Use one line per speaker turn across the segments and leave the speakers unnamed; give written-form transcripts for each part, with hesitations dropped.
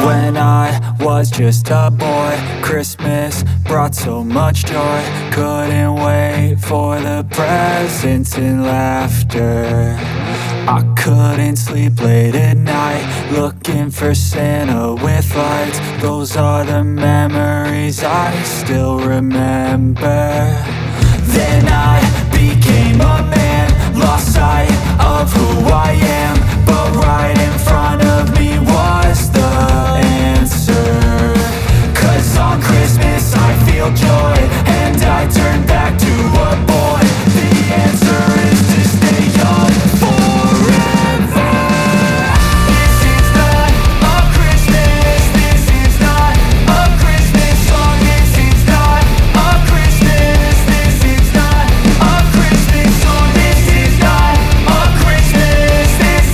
When I was just a boy, Christmas brought so much joy. Couldn't wait for the presents and laughter. I couldn't sleep late at night, looking for Santa with lights. Those are the memories I still remember. Then I became a man, lost sight of who I am, but right in front of me was the answer. 'Cause on Christmas I feel joy, and I turn back to a boy. The answer is to stay young forever. This is not a Christmas, this is not a Christmas song. This is not a Christmas, this is not a Christmas song. This is not a Christmas, this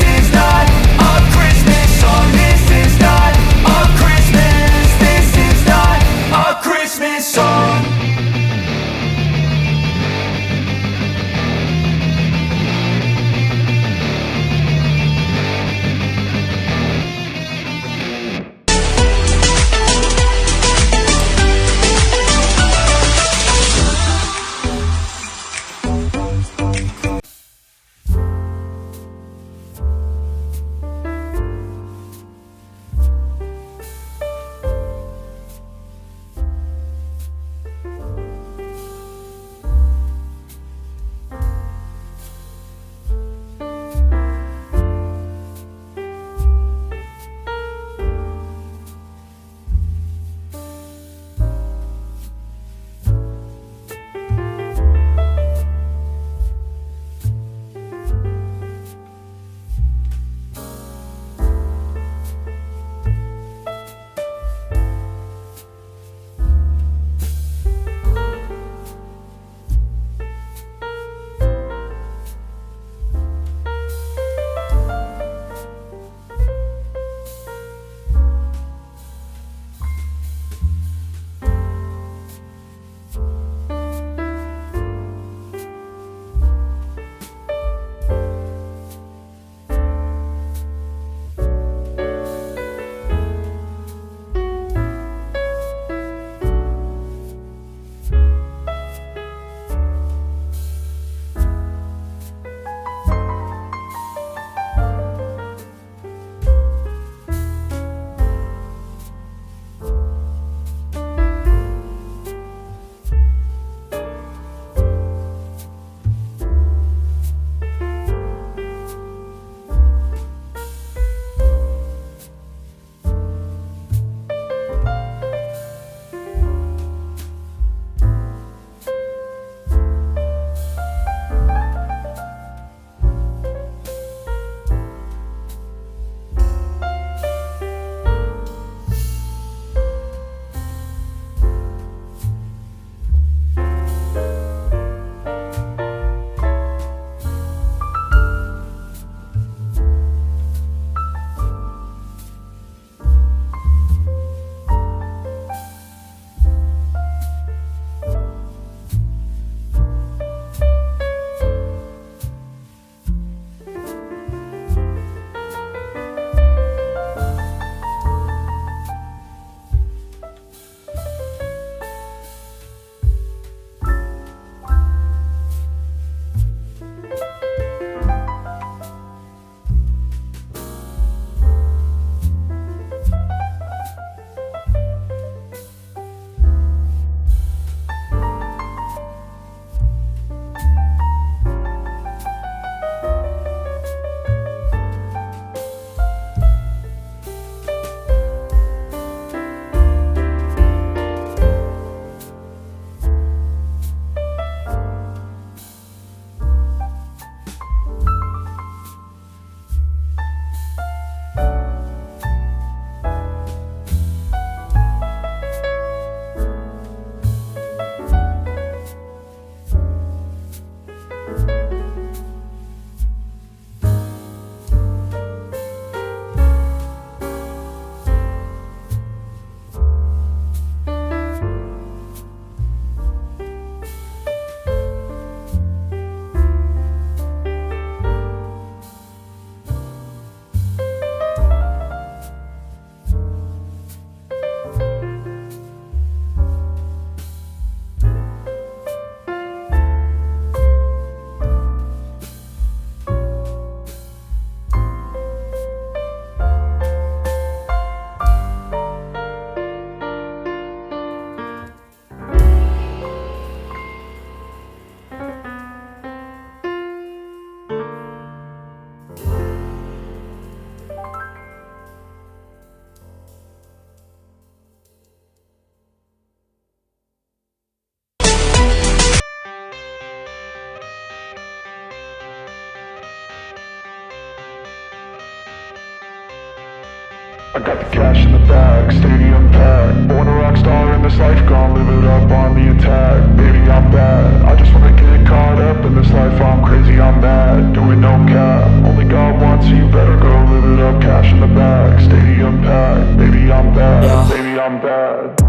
I got the cash in the bag, stadium packed. Born a rock star in this life, gon' live it up on the attack. Baby, I'm bad, I just wanna get caught up in this life. I'm crazy, I'm mad, doing no cap. Only God wants you, better go live it up. Cash in the bag, stadium packed. Baby, I'm bad,
Yeah.
baby, I'm bad.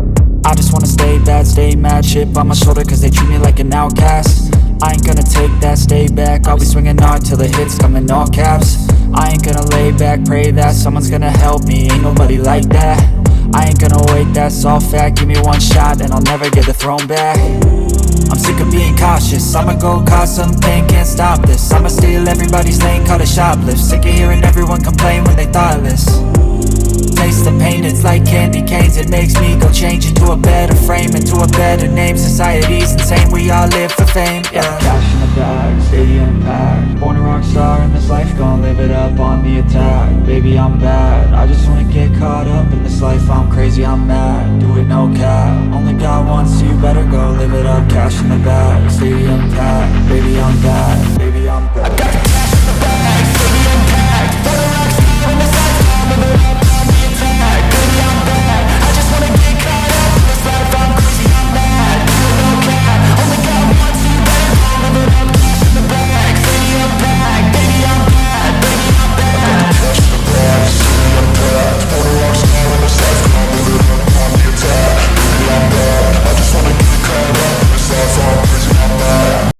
I just wanna stay bad, stay mad. Chip on my shoulder cause they treat me like an outcast. I ain't gonna take that, stay back. I'll be swinging hard till the hits come in all caps. I ain't gonna lay back, pray that someone's gonna help me. Ain't nobody like that. I ain't gonna wait, that's all fact. Give me one shot and I'll never get the throne back. I'm sick of being cautious, I'ma go cause something, can't stop this. I'ma steal everybody's lane, call it shoplift. Sick of hearing everyone complain when they thoughtless. Taste the pain, it's like candy canes. It makes me go change into a better frame, into a better name. Society's insane, we all live for fame, yeah. Cash in the bag, stadium packed. Born a rock star in this life, gon' live it up on the attack. Baby, I'm bad, I just wanna get caught up in this life. I'm crazy, I'm mad, do it no cap. Only God wants you, better go live it up. Cash in the bag, stadium packed. Baby, I'm bad, baby, I'm bad.